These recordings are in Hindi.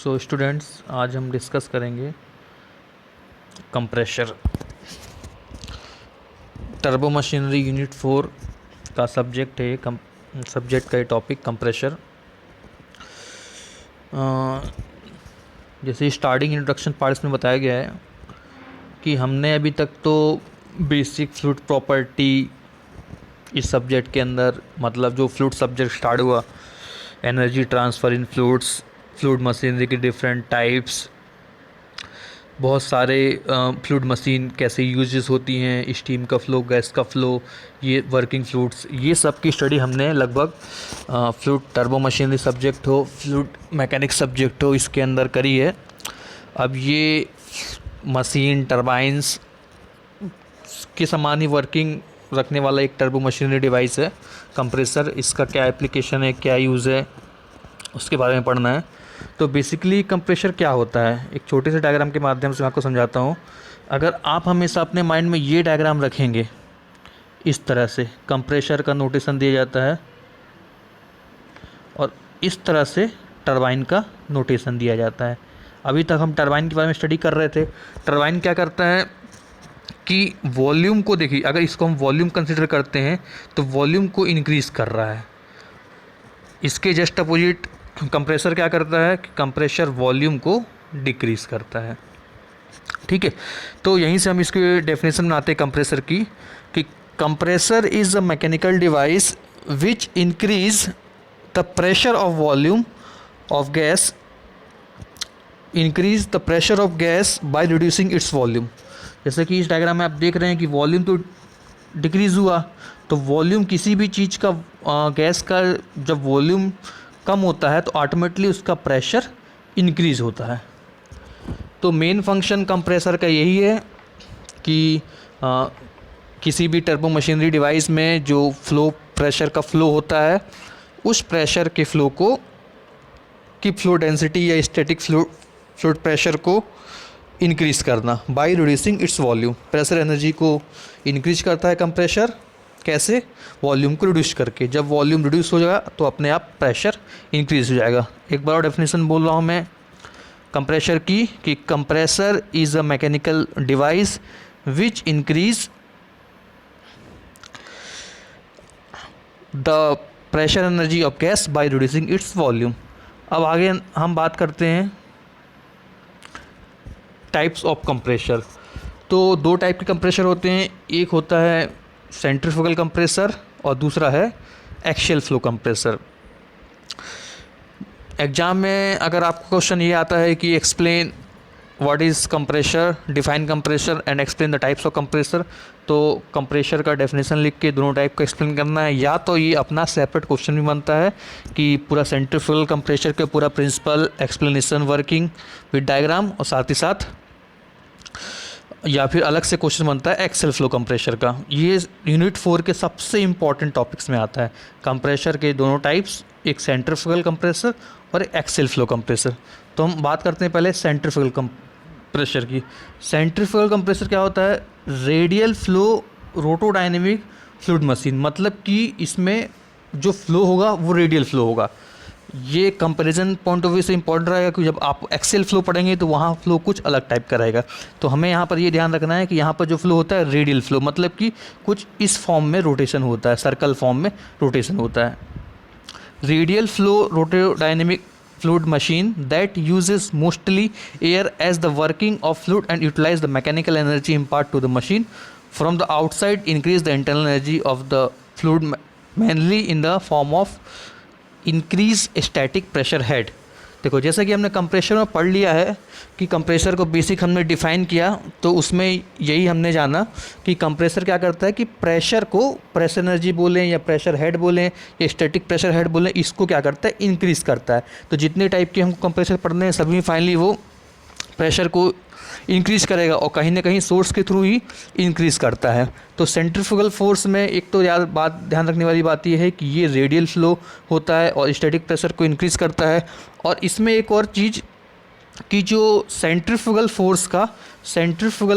सो स्टूडेंट्स, आज हम डिस्कस करेंगे कंप्रेशर। टर्बो मशीनरी यूनिट 4 का सब्जेक्ट है। सब्जेक्ट का ये टॉपिक कंप्रेशर। जैसे स्टार्टिंग इंट्रोडक्शन पार्ट्स में बताया गया है कि हमने अभी तक तो बेसिक फ्लूइड प्रॉपर्टी इस सब्जेक्ट के अंदर, मतलब जो फ्लूइड सब्जेक्ट स्टार्ट हुआ, एनर्जी ट्रांसफ़र इन फ्लूइड्स, फ्लूइड मशीनरी की डिफरेंट टाइप्स, बहुत सारे फ्लूइड मशीन कैसे यूजेस होती हैं, स्टीम का फ्लो, गैस का फ्लो, ये वर्किंग फ्लूइड्स, ये सब की स्टडी हमने लगभग फ्लूइड टर्बो मशीनरी सब्जेक्ट हो, फ्लूइड मैकेनिक्स सब्जेक्ट हो, इसके अंदर करी है। अब ये मशीन टरबाइंस के समान ही वर्किंग रखने वाला एक टर्बो मशीनरी डिवाइस है कंप्रेसर। इसका क्या एप्लीकेशन है, क्या यूज़ है, उसके बारे में पढ़ना है। तो बेसिकली कंप्रेशर क्या होता है, एक छोटे से डायग्राम के माध्यम से मैं आपको समझाता हूँ। अगर आप हमेशा अपने माइंड में ये डायग्राम रखेंगे, इस तरह से कंप्रेशर का नोटेशन दिया जाता है और इस तरह से टरबाइन का नोटेशन दिया जाता है। अभी तक हम टरबाइन के बारे में स्टडी कर रहे थे। टरबाइन क्या करता है कि वॉल्यूम को, देखिए अगर इसको हम वॉल्यूम कंसिडर करते हैं तो वॉल्यूम को इंक्रीज़ कर रहा है। इसके जस्ट अपोजिट कंप्रेसर क्या करता है कि कंप्रेशर वॉल्यूम को डिक्रीज़ करता है। ठीक है, तो यहीं से हम इसकी डेफिनेशन बनाते हैं कंप्रेसर की, कि compressor is a mechanical device which increase the pressure of volume of gas, increase the pressure of gas by reducing its volume. जैसे कि इस डायग्राम में आप देख रहे हैं कि वॉल्यूम तो डिक्रीज़ हुआ, तो वॉल्यूम किसी भी चीज़ का, गैस का जब वॉल्यूम कम होता है तो ऑटोमेटिकली उसका प्रेशर इंक्रीज़ होता है। तो मेन फंक्शन कंप्रेसर का यही है कि किसी भी टर्बो मशीनरी डिवाइस में जो फ्लो, प्रेशर का फ्लो होता है, उस प्रेशर के फ्लो को, की फ्लो डेंसिटी या स्टैटिक फ्लूइड प्रेशर को इंक्रीज़ करना by reducing its volume. Pressure energy को इंक्रीज करता है कंप्रेशर, कैसे? वॉल्यूम को रिड्यूस करके। जब वॉल्यूम रिड्यूस हो जाएगा तो अपने आप प्रेशर इंक्रीज हो जाएगा। एक बार और डेफिनेशन बोल रहा हूँ मैं कंप्रेशर की, कि compressor is a mechanical device which increase the pressure energy of gas by reducing its volume. अब आगे हम बात करते हैं टाइप्स ऑफ कंप्रेशर। तो दो टाइप के कंप्रेशर होते हैं, एक होता है सेंट्रीफ्यूगल कंप्रेसर और दूसरा है एक्सियल फ्लो कंप्रेसर। एग्जाम में अगर आपको क्वेश्चन ये आता है कि explain what is compressor, define compressor and explain the types of compressor, तो कंप्रेशर का डेफिनेशन लिख के दोनों टाइप को एक्सप्लेन करना है। या तो ये अपना सेपरेट क्वेश्चन भी बनता है कि पूरा सेंट्रीफ्यूगल कंप्रेशर के पूरा principle, explanation, working with diagram, और साथ ही साथ या फिर अलग से क्वेश्चन बनता है एक्सेल फ्लो कंप्रेशर का। ये यूनिट 4 के सबसे इंपॉर्टेंट टॉपिक्स में आता है। कंप्रेशर के दोनों टाइप्स, एक सेंट्रीफ्यूगल कंप्रेसर और एक एक्सेल फ्लो कंप्रेसर। तो हम बात करते हैं पहले सेंट्रीफ्यूगल कंप्रेशर की। सेंट्रीफ्यूगल कंप्रेसर क्या होता है? रेडियल फ्लो रोटोडायनेमिक फ्लूइड मशीन, मतलब कि इसमें जो फ्लो होगा वो रेडियल फ्लो होगा। ये कंपैरिजन पॉइंट ऑफ व्यू से इंपॉर्टेंट रहेगा कि जब आप एक्सेल फ्लो पढ़ेंगे तो वहाँ फ्लो कुछ अलग टाइप का रहेगा। तो हमें यहाँ पर ये ध्यान रखना है कि यहाँ पर जो फ्लो होता है रेडियल फ्लो, मतलब कि कुछ इस फॉर्म में रोटेशन होता है, सर्कल फॉर्म में रोटेशन होता है। Radial flow rotodynamic fluid machine that uses mostly air as the working of fluid and utilize the mechanical energy imparted to the machine from the outside, increase the internal energy of the fluid mainly in the form of increase static pressure head। देखो, जैसा कि हमने कंप्रेशर में पढ़ लिया है कि कंप्रेसर को बेसिक हमने डिफ़ाइन किया, तो उसमें यही हमने जाना कि कंप्रेसर क्या करता है कि प्रेशर को, प्रेशर एनर्जी बोलें या प्रेशर हेड बोलें या स्टैटिक प्रेशर हेड बोलें, इसको क्या करता है? इंक्रीज़ करता है। तो जितने टाइप के हमको कंप्रेसर पढ़ने हैं सभी में फाइनली वो प्रेशर को इंक्रीज़ करेगा और कहीं ना कहीं सोर्स के थ्रू ही इंक्रीज़ करता है। तो सेंट्रीफ्यूगल फोर्स में एक तो यार बात ध्यान रखने वाली बात यह है कि ये रेडियल फ्लो होता है और स्टैटिक प्रेशर को इंक्रीज़ करता है। और इसमें एक और चीज़ कि जो सेंट्रीफ्यूगल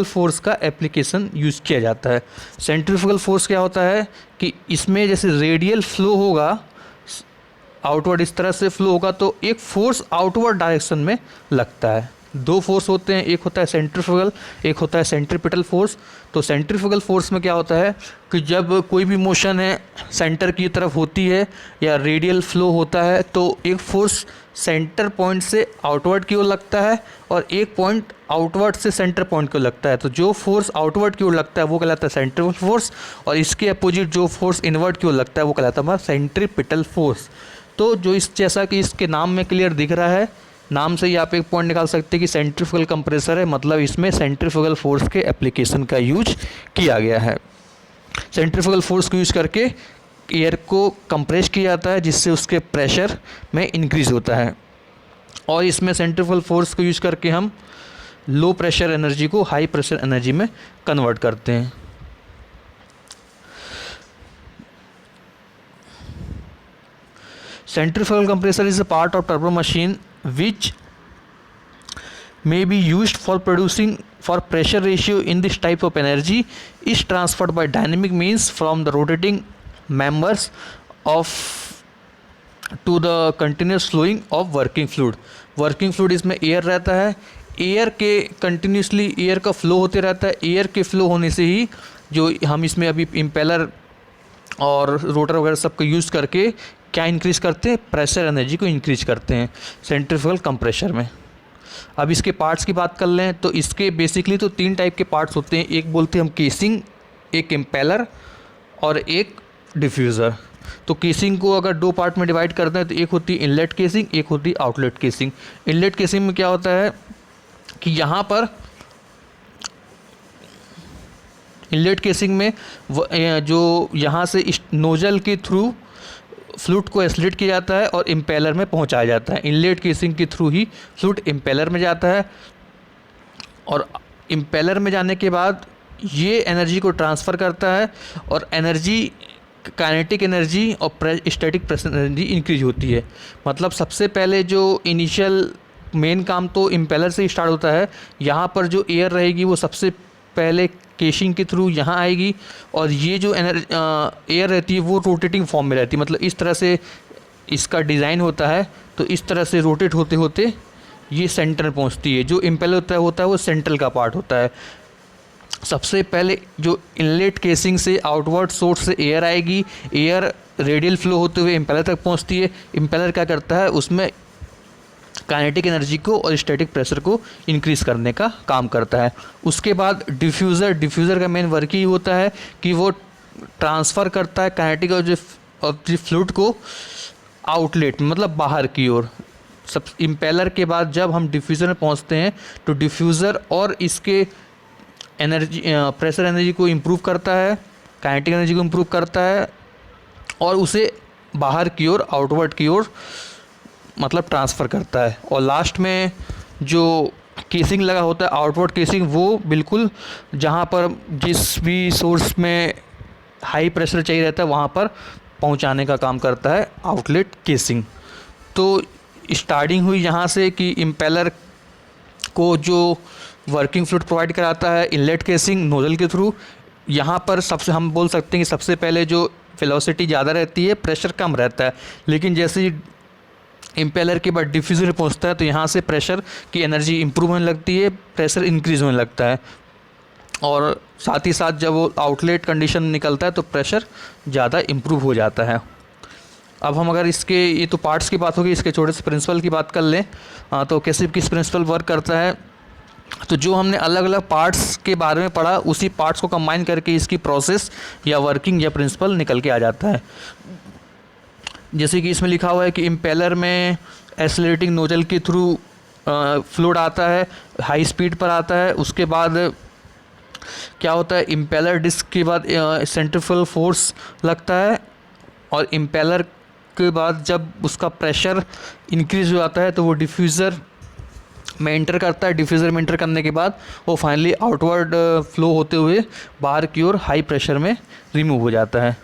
फोर्स का एप्लीकेशन यूज़ किया जाता है। सेंट्रीफ्यूगल फोर्स क्या होता है कि इसमें जैसे रेडियल फ्लो होगा, आउटवर्ड इस तरह से फ्लो होगा तो एक फोर्स आउटवर्ड डायरेक्शन में लगता है। दो फोर्स होते हैं, एक होता है सेंट्रीफ्यूगल, एक होता है सेंट्रीपिटल फोर्स। तो सेंट्रीफ्यूगल फोर्स में क्या होता है कि जब कोई भी मोशन है सेंटर की तरफ होती है या रेडियल फ्लो होता है तो एक फोर्स सेंटर पॉइंट से आउटवर्ड की ओर लगता है और एक पॉइंट आउटवर्ड से सेंटर पॉइंट की ओर लगता है। तो जो फोर्स आउटवर्ड की ओर लगता है वो कहलाता है सेंट्रीफ्यूगल फोर्स, और इसके अपोजिट जो फोर्स इनवर्ड की ओर लगता है वो कहलाता है हमारा सेंट्रीपिटल फोर्स। तो जो इस जैसा कि इसके नाम में क्लियर दिख रहा है, नाम से ही आप एक पॉइंट निकाल सकते हैं कि सेंट्रीफ्यूगल कंप्रेसर है, मतलब इसमें सेंट्रीफ्यूगल फोर्स के एप्लीकेशन का यूज किया गया है। सेंट्रीफ्यूगल फोर्स को यूज करके एयर को कंप्रेस किया जाता है जिससे उसके प्रेशर में इंक्रीज होता है, और इसमें सेंट्रीफ्यूगल फोर्स को यूज करके हम लो प्रेशर एनर्जी को हाई प्रेशर एनर्जी में कन्वर्ट करते हैं। Centrifugal compressor is a part of turbo machine which may be used for producing for pressure ratio in this type of energy is transferred by dynamic means from the rotating members of to the continuous flowing of working fluid। Working fluid इसमें एयर रहता है, एयर के कंटिन्यूसली एयर का फ्लो होते रहता है। एयर के फ्लो होने से ही जो हम इसमें अभी इम्पेलर और रोटर वगैरह सबको यूज़ करके क्या इंक्रीज़ करते हैं, प्रेशर एनर्जी को इंक्रीज करते हैं सेंट्रीफ्यूगल कंप्रेशर में। अब इसके पार्ट्स की बात कर लें तो इसके बेसिकली तो 3 टाइप के पार्ट्स होते हैं, एक बोलते हैं हम केसिंग, एक इम्पेलर और एक डिफ्यूज़र। तो केसिंग को अगर 2 पार्ट में डिवाइड करते हैं तो एक होती है इनलेट केसिंग, एक होती है आउटलेट केसिंग। इनलेट केसिंग में क्या होता है कि यहाँ पर इनलेट केसिंग में जो यहाँ से नोजल के थ्रू फ्लूइड को एस्लेट किया जाता है और इम्पेलर में पहुंचाया जाता है। इनलेट केसिंग के थ्रू ही फ्लूइड इम्पेलर में जाता है, और इम्पेलर में जाने के बाद ये एनर्जी को ट्रांसफ़र करता है, और एनर्जी काइनेटिक एनर्जी और स्टैटिक प्रेशर एनर्जी इंक्रीज होती है। मतलब सबसे पहले जो इनिशियल मेन काम तो इम्पेलर से ही स्टार्ट होता है। यहाँ पर जो एयर रहेगी वो सबसे पहले केशिंग के थ्रू यहाँ आएगी, और ये जो एयर रहती है वो रोटेटिंग फॉर्म में रहती है। मतलब इस तरह से इसका डिज़ाइन होता है, तो इस तरह से रोटेट होते होते ये सेंटर में पहुँचती है। जो इम्पेलर होता है वो सेंट्रल का पार्ट होता है। सबसे पहले जो इनलेट केसिंग से आउटवर्ड सोर्स से एयर आएगी, एयर रेडियल फ्लो होते हुए इम्पेलर तक पहुँचती है। इम्पेलर क्या करता है, उसमें काइनेटिक एनर्जी को और स्टैटिक प्रेशर को इंक्रीज़ करने का काम करता है। उसके बाद डिफ्यूज़र का मेन वर्क ही होता है कि वो ट्रांसफ़र करता है काइनेटिक और जो फ्लूइड को आउटलेट में, मतलब बाहर की ओर। सब इम्पेलर के बाद जब हम डिफ्यूज़र में पहुंचते हैं तो डिफ्यूज़र और इसके एनर्जी प्रेशर एनर्जी को इम्प्रूव करता है, काइनेटिक एनर्जी को इम्प्रूव करता है, और उसे बाहर की ओर आउटवर्ड की ओर मतलब ट्रांसफ़र करता है। और लास्ट में जो केसिंग लगा होता है आउटवर्ड केसिंग, वो बिल्कुल जहाँ पर जिस भी सोर्स में हाई प्रेशर चाहिए रहता है वहाँ पर पहुँचाने का काम करता है आउटलेट केसिंग। तो स्टार्टिंग हुई यहाँ से कि इम्पेलर को जो वर्किंग फ्लूइड प्रोवाइड कराता है इनलेट केसिंग नोजल के थ्रू। यहाँ पर सबसे हम बोल सकते हैं कि सबसे पहले जो वेलोसिटी ज़्यादा रहती है, प्रेशर कम रहता है, लेकिन जैसे ही इम्पेलर के बाद डिफ्यूज़र में पहुँचता है तो यहाँ से प्रेशर की एनर्जी इंप्रूव होने लगती है, प्रेशर इंक्रीज़ होने लगता है, और साथ ही साथ जब वो आउटलेट कंडीशन निकलता है तो प्रेशर ज़्यादा इंप्रूव हो जाता है। अब हम अगर इसके ये तो पार्ट्स की बात होगी, इसके छोटे से प्रिंसिपल की बात कर लें तो कैसे किस प्रिंसिपल वर्क करता है। तो जो हमने अलग अलग पार्ट्स के बारे में पढ़ा उसी पार्ट्स को कंबाइन करके इसकी प्रोसेस या वर्किंग या प्रिंसिपल निकल के आ जाता है। जैसे कि इसमें लिखा हुआ है कि इम्पेलर में एक्सेलरेटिंग नोजल के थ्रू फ्लूइड आता है, हाई स्पीड पर आता है। उसके बाद क्या होता है, इम्पेलर डिस्क के बाद सेंट्रीफ्यूगल फोर्स लगता है, और इम्पेलर के बाद जब उसका प्रेशर इंक्रीज हो जाता है तो वो डिफ्यूज़र में इंटर करता है। डिफ्यूज़र में इंटर करने के बाद वो फाइनली आउटवर्ड फ्लो होते हुए बाहर की ओर हाई प्रेशर में रिमूव हो जाता है।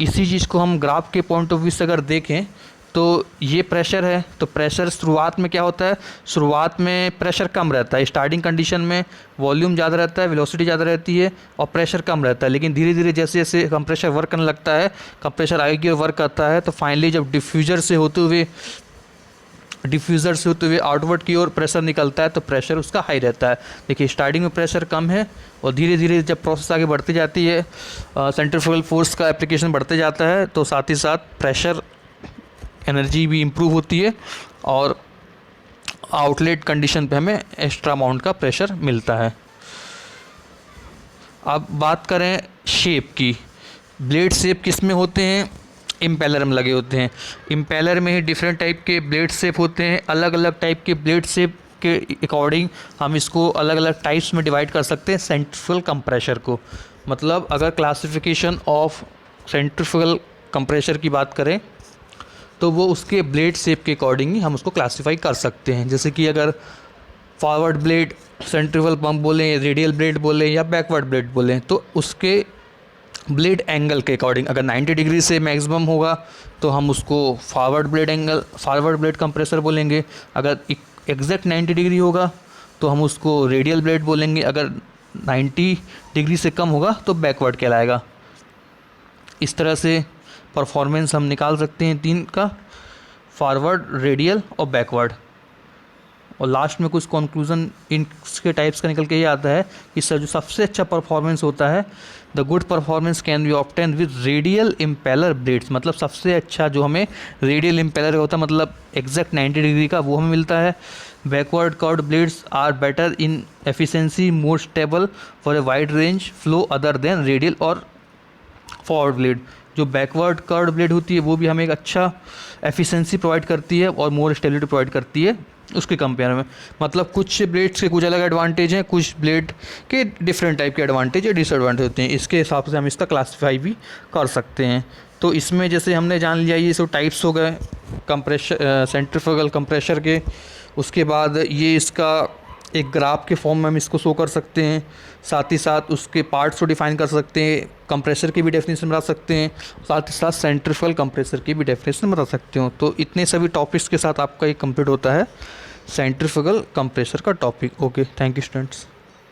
इसी चीज़ को हम ग्राफ के पॉइंट ऑफ व्यू से अगर देखें तो ये प्रेशर है, तो प्रेशर शुरुआत में क्या होता है, शुरुआत में प्रेशर कम रहता है, स्टार्टिंग कंडीशन में वॉल्यूम ज़्यादा रहता है, वेलोसिटी ज़्यादा रहती है और प्रेशर कम रहता है, लेकिन धीरे धीरे जैसे जैसे कंप्रेशर वर्क करने लगता है, कंप्रेशर आगे और वर्क करता है, तो फाइनली जब डिफ्यूज़र से होते हुए आउटवर्ड की ओर प्रेशर निकलता है तो प्रेशर उसका हाई रहता है। देखिए स्टार्टिंग में प्रेशर कम है और धीरे धीरे जब प्रोसेस आगे बढ़ती जाती है, सेंट्रीफ्यूगल फोर्स का एप्लीकेशन बढ़ते जाता है, तो साथ ही साथ प्रेशर एनर्जी भी इम्प्रूव होती है और आउटलेट कंडीशन पे हमें एक्स्ट्रा अमाउंट का प्रेशर मिलता है। अब बात करें शेप की, ब्लेड शेप किस में होते हैं, इम्पेलर में लगे होते हैं। इम्पेलर में ही डिफरेंट टाइप के ब्लेड शेप होते हैं, अलग अलग टाइप के ब्लेड शेप के अकॉर्डिंग हम इसको अलग अलग टाइप्स में डिवाइड कर सकते हैं सेंट्रीफ्यूगल कंप्रेशर को। मतलब अगर क्लासिफिकेशन ऑफ सेंट्रीफ्यूगल कंप्रेशर की बात करें तो वो उसके ब्लेड शेप के अकॉर्डिंग ही हम उसको क्लासीफाई कर सकते हैं। जैसे कि अगर फॉरवर्ड ब्लेड सेंट्रीफ्यूगल पंप बोलें, रेडियल ब्लेड बोलें या बैकवर्ड ब्लेड बोलें, तो उसके ब्लेड एंगल के अकॉर्डिंग अगर 90 डिग्री से मैक्सिमम होगा तो हम उसको फॉरवर्ड ब्लेड कंप्रेसर बोलेंगे। अगर एग्जैक्ट 90 डिग्री होगा तो हम उसको रेडियल ब्लेड बोलेंगे। अगर 90 डिग्री से कम होगा तो बैकवर्ड कहलाएगा। इस तरह से परफॉर्मेंस हम निकाल सकते हैं तीन का, फॉरवर्ड, रेडियल और बैकवर्ड। और लास्ट में कुछ कंक्लूजन इनके टाइप्स का निकल के ये आता है कि सर जो सबसे अच्छा परफॉर्मेंस होता है, the good performance can be obtain with radial impeller blades. मतलब सबसे अच्छा जो हमें रेडियल इम्पेलर होता है, मतलब एग्जैक्ट 90 डिग्री का, वो हमें मिलता है। Backward curved blades are better in efficiency, more stable for a wide range flow other than radial और फॉरवर्ड ब्लेड। जो बैकवर्ड कर्व्ड ब्लेड होती है वो भी हमें एक अच्छा एफिशिएंसी प्रोवाइड करती है और मोर स्टेबिलिटी प्रोवाइड करती है उसके कंपेयर में। मतलब कुछ ब्लेड्स के कुछ अलग एडवांटेज हैं, कुछ ब्लेड के डिफरेंट टाइप के एडवांटेज या डिसएडवांटेज होते हैं। इसके हिसाब से हम इसका क्लासीफाई भी कर सकते हैं। तो इसमें जैसे हमने जान लिया ये सब टाइप्स हो गए कंप्रेशर, सेंट्रीफ्यूगल कंप्रेशर के। उसके बाद ये इसका एक ग्राफ के फॉर्म में हम इसको शो कर सकते हैं, साथ ही साथ उसके पार्ट्स को डिफाइन कर सकते हैं, कंप्रेसर की भी डेफिनेशन बता सकते हैं, साथ ही साथ सेंट्रीफ्यूगल कंप्रेसर की भी डेफिनेशन बता सकते हो। तो इतने सभी टॉपिक्स के साथ आपका ये कंप्लीट होता है सेंट्रीफ्यूगल कंप्रेसर का topic. Okay, thank you students.